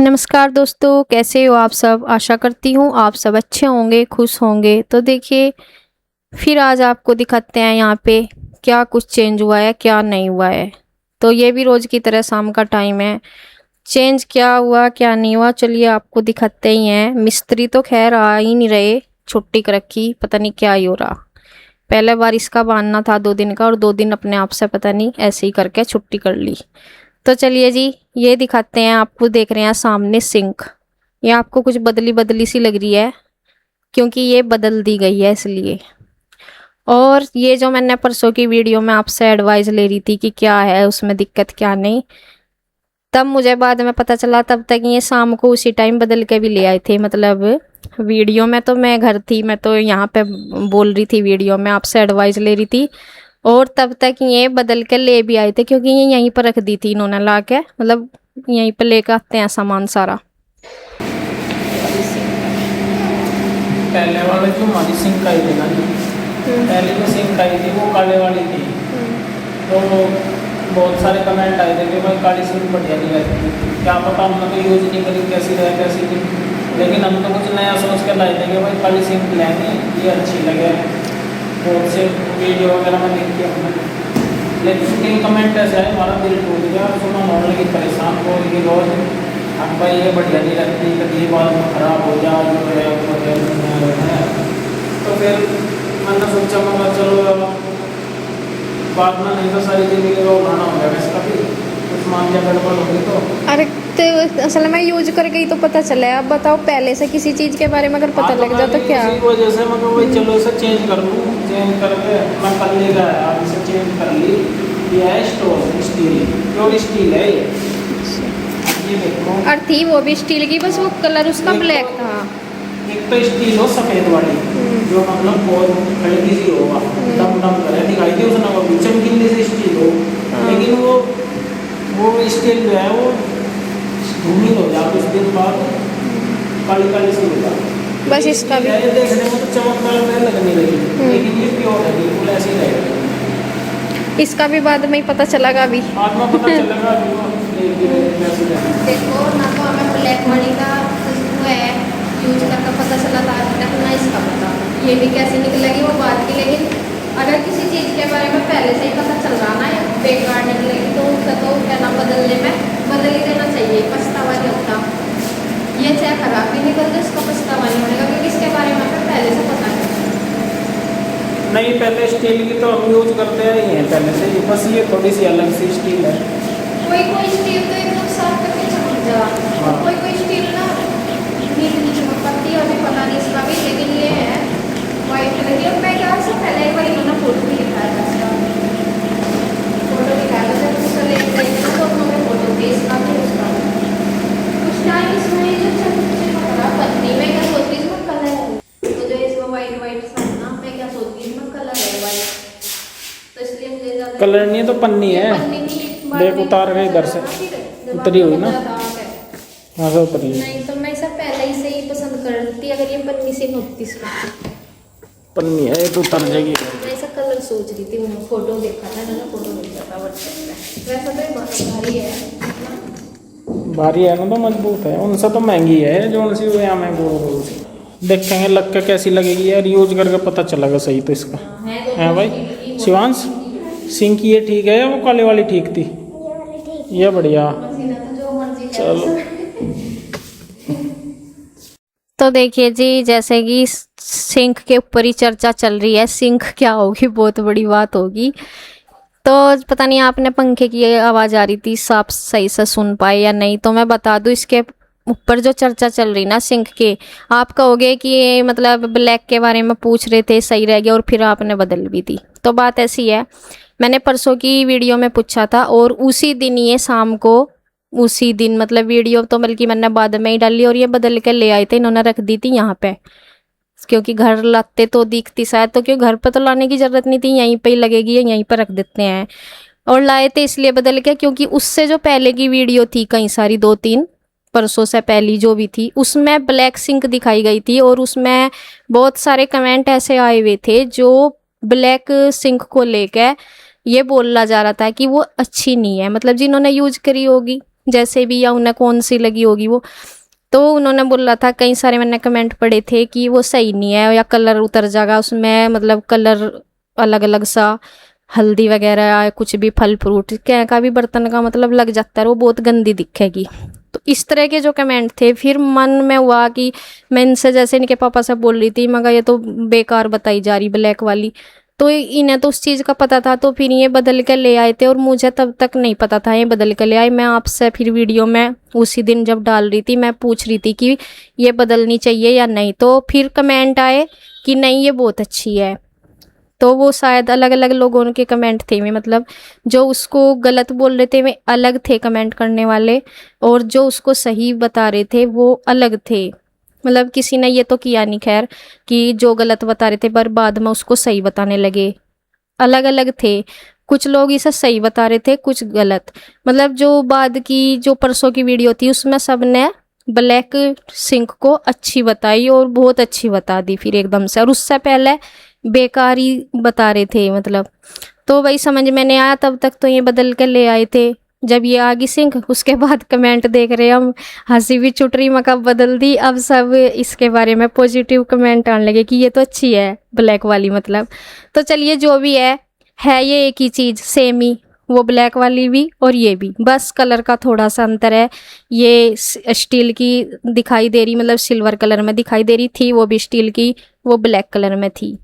नमस्कार दोस्तों, कैसे हो आप सब। आशा करती हूँ आप सब अच्छे होंगे, खुश होंगे। तो देखिए, फिर आज आपको दिखाते हैं यहाँ पे क्या कुछ चेंज हुआ है, क्या नहीं हुआ है। तो ये भी रोज़ की तरह शाम का टाइम है। चेंज क्या हुआ क्या नहीं हुआ, चलिए आपको दिखाते ही हैं। मिस्त्री तो खैर आ ही नहीं रहे, छुट्टी कर रखी, पता नहीं क्या ही हो रहा। पहले बार इसका बहाना था 2 दिन का, और 2 दिन अपने आप से पता नहीं ऐसे ही करके छुट्टी कर ली। तो चलिए जी, ये दिखाते हैं आपको। देख रहे हैं सामने सिंक, ये आपको कुछ बदली बदली सी लग रही है क्योंकि ये बदल दी गई है इसलिए। और ये जो मैंने परसों की वीडियो में आपसे एडवाइस ले रही थी कि क्या है उसमें दिक्कत क्या नहीं, तब मुझे बाद में पता चला, तब तक ये शाम को उसी टाइम बदल के भी ले आए थे। मतलब वीडियो में तो मैं घर थी, मैं तो यहाँ पे बोल रही थी, वीडियो में आपसे एडवाइस ले रही थी, और तब तक ये बदल के ले भी आए थे क्योंकि ये यहीं पर रख दी थी इन्होंने ला के। मतलब यहीं पर लेकर आते हैं सामान सारा। पहले वाले जो हमारी सिंक आई थी ना जी, पहले जो सिंक आई थी वो काले वाली थी। तो बहुत सारे कमेंट आए थे कि भाई काली सिंक बढ़िया नहीं रहती, क्या पता हमने तो यूज़ नहीं करी, कैसी रहे कैसी नहीं। लेकिन हम तो कुछ नया सोच कर लाए थे कि भाई काली सिंक लेनी, ये अच्छी लगे। बहुत से वीडियो वगैरह में देख के हमने, लेकिन कई कमेंट ऐसे आए हमारा दिल टूट गया। सुना होने लगी परेशान हो ये रोज, हम भाई ये बढ़िया नहीं लगती, कभी बाद में ख़राब हो जा जो है। तो फिर मैंने सोचा, मगर चलो बाद में नहीं तो सारी ज़िंदगी वो उठाना हो जाएगा इसका भी, कुछ मान लिया गड़बड़ होगी तो। अरे तो असल में यूज कर गई तो पता चला है। अब बताओ, पहले से किसी चीज़ के बारे में अगर पता लग जाए तो क्या। इसी वजह से मैं भाई चलो इसे चेंज कर लूँ, चेंज करके मैं कर लेगा यार, इसे चेंज कर ली। ये है स्टील, प्योर स्टील है ये देखो। और थी वो भी स्टील की, बस वो कलर उसका ब्लैक था। एक तो स्टील हो सफ़ेद वाली, जो मतलब बहुत हल्की सी होगा, दम दम करे दिखाई दे उसने, वो चमकीली से स्टील हो। लेकिन वो स्टील जो है वो धूमिल हो जाए कुछ दिन बाद, काली काली सी हो जाए। बस इसका भी ये देखने में तो चमकदार लगने लगी, लेकिन ये प्योर है, बिल्कुल ऐसे ही रहेगा। इसका भी बाद में ही पता चलेगा अभी। बाद में पता चलेगा देखो ना, तो हमें ब्लैक वाली का वो है यूज करके पता चला था अभी तक, ना इसका पता ये भी कैसे निकलेगी वो बात की। लेकिन अगर किसी चीज़ के बारे में पहले से ही पता चल रहा ना बेकार निकलेगी तो उसका तो क्या ना बदलने में बदल ही देना चाहिए, पछतावा नहीं होता। ये चाहे खराब भी निकल जाए, इसका पछतावा नहीं होगा क्योंकि इसके बारे में हमें पहले से पता है। नहीं, पहले स्टील की तो हम यूज करते ही हैं पहले से ही, बस ये थोड़ी सी अलग सी स्टील है। कोई स्टील तो एकदम साफ करके चमक जा, और कोई स्टील ना नीट नहीं चमक पाती, अभी पता नहीं इसका भी। लेकिन ये है वाइट कलर की। और मैं क्या से पहले एक बार इन्होंने फोटो भी दिखाया था इसका, फोटो दिखाया था जब उसका ले गए थे ना, तो उन्होंने फोटो दी इसका भी उसका कुछ टाइम इसमें जो चमक रहा पत्नी। मैं क्या सोचती इसमें कलर है, तो जो इसमें वाइट वाइट सा ना, मैं क्या सोचती इसमें कलर है वाइट, तो इसलिए मुझे ज़्यादा कलर नहीं है तो पन्नी है, देख उतार गए इधर से, उतरी हुई ना, हाँ से उतरी। नहीं तो मैं इसे पहले ही से ही पसंद करती अगर ये पन्नी से नोटिस करती। पन्नी है तो उतर जाएगी। मैं ऐसा कलर सोच रही थी, मैंने फोटो देखा था ना, फोटो देखा था व्हाट्सएप पे। वैसा तो ये बहुत भारी है ना, भारी है ना तो मजबूत है, उनसे तो महंगी है जो उनसे हुए हमें बोल। देखेंगे लग के कैसी लगेगी यार, यूज करके पता चलेगा सही तो इसका है भाई। शिवांश, सिंक ये ठीक है या वो काले वाली ठीक थी? ये बढ़िया, चलो। तो देखिए जी, जैसे कि सिंक के ऊपर ही चर्चा चल रही है, सिंक क्या होगी, बहुत बड़ी बात होगी। तो पता नहीं आपने पंखे की आवाज़ आ रही थी, साफ सही से सुन पाए या नहीं। तो मैं बता दूं, इसके ऊपर जो चर्चा चल रही ना सिंक के, आप कहोगे कि ये मतलब ब्लैक के बारे में पूछ रहे थे, सही रह गया, और फिर आपने बदल भी दी। तो बात ऐसी है, मैंने परसों की वीडियो में पूछा था, और उसी दिन ये शाम को, उसी दिन मतलब वीडियो तो बल्कि मैंने बाद में ही डाली, और ये बदल के ले आए थे, इन्होंने रख दी थी यहाँ पे, क्योंकि घर लाते तो दिखती शायद, तो क्यों घर पे तो लाने की ज़रूरत नहीं थी, यहीं पे ही लगेगी, यहीं पर रख देते हैं। और लाए थे इसलिए बदल के, क्योंकि उससे जो पहले की वीडियो थी, कई सारी 2-3 परसों से पहली जो भी थी, उसमें ब्लैक सिंक दिखाई गई थी, और उसमें बहुत सारे कमेंट ऐसे आए हुए थे जो ब्लैक सिंक को लेकर ये बोला जा रहा था कि वो अच्छी नहीं है, मतलब जिन्होंने यूज करी होगी जैसे भी, या उन्हें कौन सी लगी होगी वो। तो उन्होंने बोला था, कई सारे मैंने कमेंट पढ़े थे कि वो सही नहीं है या कलर उतर जाएगा उसमें, मतलब कलर अलग अलग सा, हल्दी वगैरह या कुछ भी फल फ्रूट क्या का भी बर्तन का मतलब लग जाता है, वो बहुत गंदी दिखेगी। तो इस तरह के जो कमेंट थे, फिर मन में हुआ कि मैं इनसे, जैसे इनके पापा से बोल रही थी, मगर ये तो बेकार बताई जा रही ब्लैक वाली। तो इन्हें तो उस चीज़ का पता था, तो फिर ये बदल के ले आए थे, और मुझे तब तक नहीं पता था ये बदल के ले आए। मैं आपसे फिर वीडियो में उसी दिन जब डाल रही थी, मैं पूछ रही थी कि ये बदलनी चाहिए या नहीं, तो फिर कमेंट आए कि नहीं ये बहुत अच्छी है। तो वो शायद अलग अलग लोगों के कमेंट थे में, मतलब जो उसको गलत बोल रहे थे वे अलग थे कमेंट करने वाले, और जो उसको सही बता रहे थे वो अलग थे। मतलब किसी ने ये तो किया नहीं खैर कि जो गलत बता रहे थे पर बाद में उसको सही बताने लगे, अलग अलग थे। कुछ लोग इसे सही बता रहे थे, कुछ गलत। मतलब जो बाद की, जो परसों की वीडियो थी उसमें सब ने ब्लैक सिंक को अच्छी बताई और बहुत अच्छी बता दी फिर एकदम से, और उससे पहले बेकार ही बता रहे थे मतलब। तो वही समझ में नहीं आया तब तक, तो ये बदल के ले आए थे। जब ये आ गई सिंक, उसके बाद कमेंट देख रहे हम, हंसी भी छुट रही, मैं कब बदल दी। अब सब इसके बारे में पॉजिटिव कमेंट आने लगे कि ये तो अच्छी है ब्लैक वाली मतलब। तो चलिए जो भी है ये एक ही चीज़ सेम ही, वो ब्लैक वाली भी और ये भी, बस कलर का थोड़ा सा अंतर है। ये स्टील की दिखाई दे रही, मतलब सिल्वर कलर में दिखाई दे रही थी, वो भी स्टील की, वो ब्लैक कलर में थी।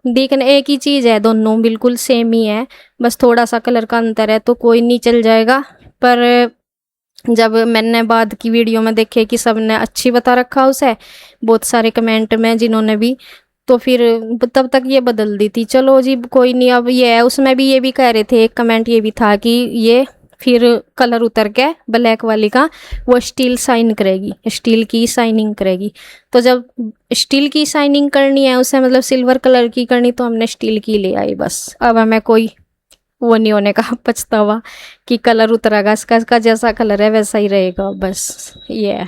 देखने एक ही चीज़ है, दोनों बिल्कुल सेम ही है, बस थोड़ा सा कलर का अंतर है, तो कोई नहीं चल जाएगा। पर जब मैंने बाद की वीडियो में देखे कि सब ने अच्छी बता रखा उसे, बहुत सारे कमेंट में जिन्होंने भी, तो फिर तब तक ये बदल दी थी। चलो जी कोई नहीं, अब ये है। उसमें भी ये भी कह रहे थे, एक कमेंट ये भी था कि ये फिर कलर उतर के ब्लैक वाली का वो स्टील शाइन करेगी, स्टील की शाइनिंग करेगी। तो जब स्टील की शाइनिंग करनी है उसे, मतलब सिल्वर कलर की करनी, तो हमने स्टील की ले आई बस। अब हमें कोई वो नहीं होने का पछतावा कि कलर उतरेगा, इसका जैसा कलर है वैसा ही रहेगा बस, ये है।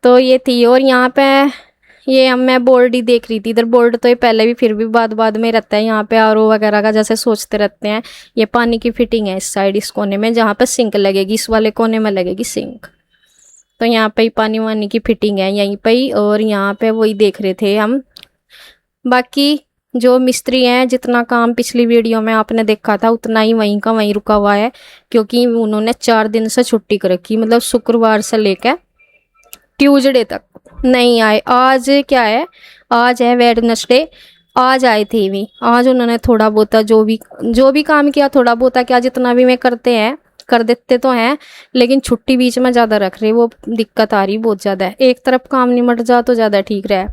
तो ये थी। और यहाँ पे ये हम मैं बोर्ड ही देख रही थी, इधर बोर्ड तो ये पहले भी फिर भी बाद में रहता है। यहाँ पे आरओ वगैरह का जैसे सोचते रहते हैं। ये पानी की फिटिंग है इस साइड, इस कोने में जहाँ पे सिंक लगेगी, इस वाले कोने में लगेगी सिंक। तो यहाँ पे ही पानी वानी की फिटिंग है यहीं पे ही, और यहाँ पे वही देख रहे थे हम। बाकी जो मिस्त्री हैं, जितना काम पिछली वीडियो में आपने देखा था उतना ही वहीं का वहीं रुका हुआ है, क्योंकि उन्होंने 4 दिन से छुट्टी कर रखी, मतलब शुक्रवार से लेकर ट्यूसडे तक नहीं आए। आज क्या है, आज है वेडनेसडे, आज आए थे भी। आज उन्होंने थोड़ा बहुत जो भी काम किया, थोड़ा बहुत क्या, जितना भी मैं करते हैं कर देते तो हैं, लेकिन छुट्टी बीच में ज़्यादा रख रहे, वो दिक्कत आ रही बहुत ज़्यादा है। एक तरफ काम निमट जा तो ज़्यादा ठीक रहे।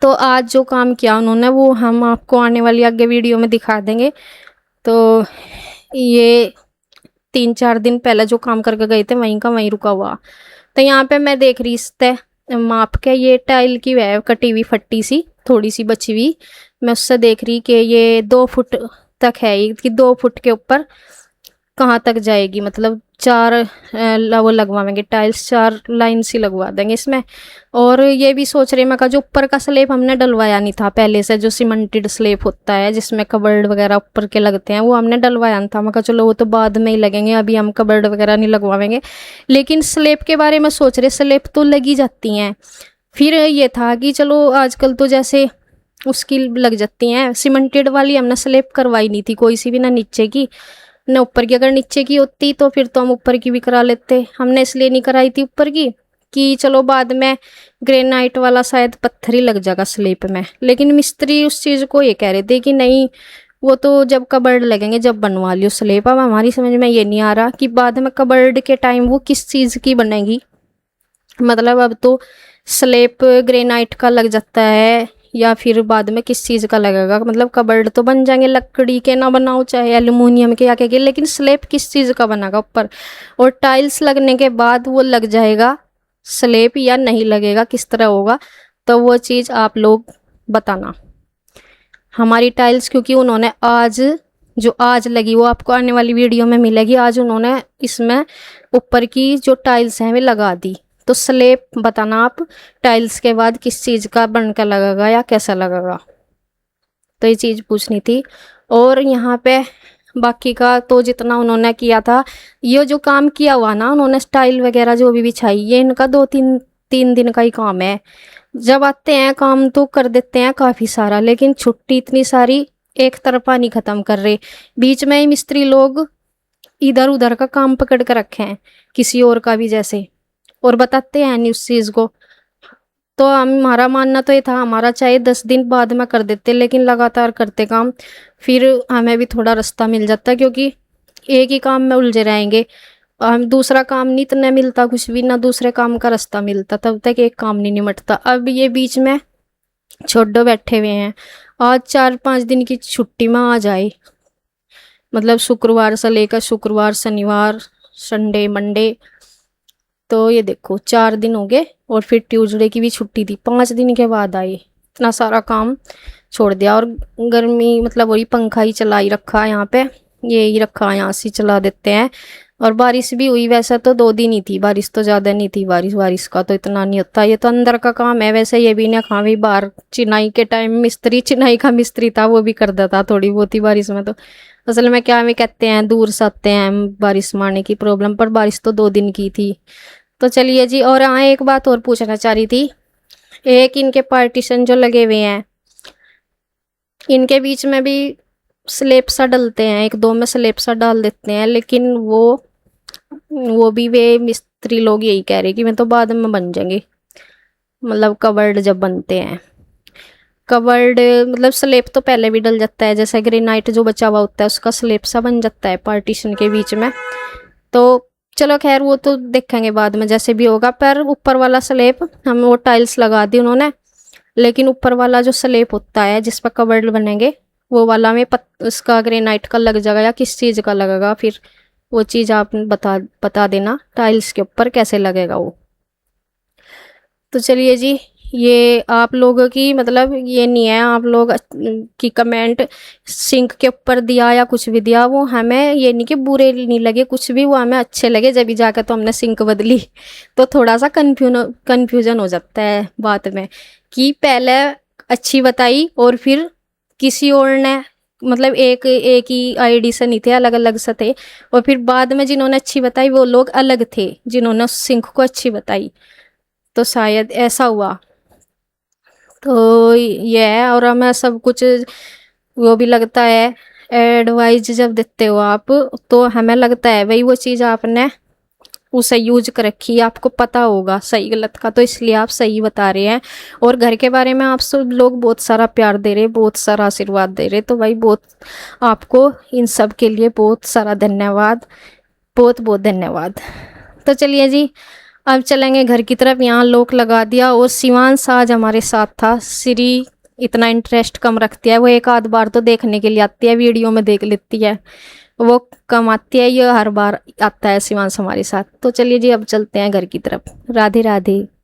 तो आज जो काम किया उन्होंने वो हम आपको आने वाली आगे वीडियो में दिखा देंगे। तो ये 3-4 दिन पहले जो काम करके गए थे वहीं का वहीं रुका हुआ। तो यहाँ पे मैं देख रही इसते माप के, ये टाइल की वह कटी हुई फट्टी सी थोड़ी सी बची हुई, मैं उससे देख रही कि ये 2 फुट तक है, ये कि 2 फुट के ऊपर कहाँ तक जाएगी। मतलब 4 वो लगवाएंगे टाइल्स, 4 लाइन सी लगवा देंगे इसमें। और ये भी सोच रहे मैं का, जो ऊपर का स्लेब हमने डलवाया नहीं था पहले से, जो सीमेंटेड स्लेब होता है जिसमें कबर्ड वगैरह ऊपर के लगते हैं, वो हमने डलवाया नहीं था। मैं कहा चलो वो तो बाद में ही लगेंगे, अभी हम कबर्ड वगैरह नहीं लगवाएंगे। लेकिन स्लेब के बारे में सोच रहे, स्लेब तो लगी जाती हैं। फिर ये था कि चलो आजकल तो जैसे उसकी लग जाती हैं, सीमेंटेड वाली हमने स्लेब करवाई नहीं थी कोई सी भी, ना नीचे की ना ऊपर की। अगर नीचे की होती तो फिर तो हम ऊपर की भी करा लेते, हमने इसलिए नहीं कराई थी ऊपर की कि चलो बाद में ग्रेनाइट वाला शायद पत्थर ही लग जाएगा स्लेब में। लेकिन मिस्त्री उस चीज़ को ये कह रहे थे कि नहीं, वो तो जब कबर्ड लगेंगे जब बनवा लियो स्लेब। अब हमारी समझ में ये नहीं आ रहा कि बाद में कबर्ड के टाइम वो किस चीज़ की बनेगी। मतलब अब तो स्लेब ग्रेनाइट का लग जाता है, या फिर बाद में किस चीज़ का लगेगा। मतलब कबर्ड तो बन जाएंगे लकड़ी के, ना बनाओ चाहे एल्युमिनियम के या के, लेकिन स्लेब किस चीज़ का बनेगा ऊपर। और टाइल्स लगने के बाद वो लग जाएगा स्लेब या नहीं लगेगा, किस तरह होगा, तो वो चीज़ आप लोग बताना। हमारी टाइल्स क्योंकि उन्होंने आज लगी वो आपको आने वाली वीडियो में मिलेगी। आज उन्होंने इसमें ऊपर की जो टाइल्स हैं वे लगा दी। तो स्लेब बताना आप टाइल्स के बाद किस चीज़ का बनकर लगेगा या कैसा लगेगा। तो ये चीज़ पूछनी थी। और यहाँ पे बाकी का तो जितना उन्होंने किया था, ये जो काम किया हुआ ना उन्होंने, स्टाइल वगैरह जो भी बिछाई, ये इनका 2-3 दिन का ही काम है। जब आते हैं काम तो कर देते हैं काफ़ी सारा, लेकिन छुट्टी इतनी सारी एक तरफा नहीं ख़त्म कर रहे। बीच में ही मिस्त्री लोग इधर उधर का काम पकड़ कर रखे हैं, किसी और का भी जैसे, और बताते हैं नहीं उस चीज़ को। तो हमारा मानना तो ये था, हमारा चाहे 10 दिन बाद में कर देते, लेकिन लगातार करते काम, फिर हमें भी थोड़ा रास्ता मिल जाता, क्योंकि एक ही काम में उलझे रहेंगे, हम दूसरा काम नहीं, इतना मिलता कुछ भी ना, दूसरे काम का रास्ता मिलता, तब तक एक काम नहीं निमटता। अब ये बीच में छोड़ो बैठे हुए हैं, आज 4-5 दिन की छुट्टी में आ जाए, मतलब शुक्रवार से लेकर शुक्रवार, शनिवार, संडे, मंडे, तो ये देखो 4 दिन हो गए, और फिर ट्यूसडे की भी छुट्टी थी, 5 दिन के बाद आई। इतना सारा काम छोड़ दिया, और गर्मी मतलब वही पंखा ही चला ही रखा है यहाँ पे, ये ही रखा है, यहाँ से चला देते हैं। और बारिश भी हुई, वैसे तो 2 दिन ही थी बारिश, तो ज़्यादा नहीं थी बारिश, बारिश का तो इतना नहीं होता, ये तो अंदर का काम है। वैसे ये भी ना खा भी, बाहर चिनाई के टाइम मिस्त्री, चिनाई का मिस्त्री था, वो भी कर देता थोड़ी बहुत ही बारिश में। तो असल में क्या में कहते हैं, दूर से आते हैं बारिश मारने की प्रॉब्लम, पर बारिश तो 2 दिन की थी। तो चलिए जी, और हाँ एक बात और पूछना चाह रही थी, एक इनके पार्टीशन जो लगे हुए हैं, इनके बीच में भी स्लेब सा डलते हैं, 1-2 में स्लेब सा डाल देते हैं, लेकिन वो भी वे मिस्त्री लोग यही कह रहे कि मैं तो बाद में बन जाएंगे, मतलब कवर्ड जब बनते हैं, कवर्ड मतलब स्लेब तो पहले भी डल जाता है, जैसे ग्रेनाइट जो बचा हुआ होता है उसका स्लेब सा बन जाता है पार्टीशन के बीच में। तो चलो खैर वो तो देखेंगे बाद में जैसे भी होगा, पर ऊपर वाला स्लेब हम वो टाइल्स लगा दी उन्होंने, लेकिन ऊपर वाला जो स्लेब होता है जिस पर कवर्ड बनेंगे, वो वाला में उसका ग्रेनाइट का लग जाएगा या किस चीज़ का लगेगा, फिर वो चीज़ आप बता देना टाइल्स के ऊपर कैसे लगेगा वो। तो चलिए जी, ये आप लोगों की मतलब ये नहीं है आप लोग की कमेंट सिंक के ऊपर दिया या कुछ भी दिया, वो हमें ये नहीं कि बुरे नहीं लगे कुछ भी, वो हमें अच्छे लगे, जब भी जाकर तो हमने सिंक बदली। तो थोड़ा सा कन्फ्यूजन हो जाता है बात में, कि पहले अच्छी बताई और फिर किसी और ने, मतलब एक एक ही आईडी से नहीं थे, अलग अलग से थे, और फिर बाद में जिन्होंने अच्छी बताई वो लोग अलग थे जिन्होंने उस सिंक को अच्छी बताई, तो शायद ऐसा हुआ। तो ये है, और हमें सब कुछ वो भी लगता है, एडवाइस जब देते हो आप तो हमें लगता है भाई वो चीज़ आपने उसे यूज कर रखी है, आपको पता होगा सही गलत का, तो इसलिए आप सही बता रहे हैं। और घर के बारे में आप सब लोग बहुत सारा प्यार दे रहे, बहुत सारा आशीर्वाद दे रहे, तो भाई बहुत आपको इन सब के लिए बहुत सारा धन्यवाद, बहुत बहुत धन्यवाद। तो चलिए जी, अब चलेंगे घर की तरफ, यहाँ लॉक लगा दिया। और शिवांश आज हमारे साथ था, श्री इतना इंटरेस्ट कम रखती है, वो एक आध बार तो देखने के लिए आती है, वीडियो में देख लेती है, वो कम आती है, ये हर बार आता है शिवांश हमारे साथ। तो चलिए जी, अब चलते हैं घर की तरफ। राधे राधे।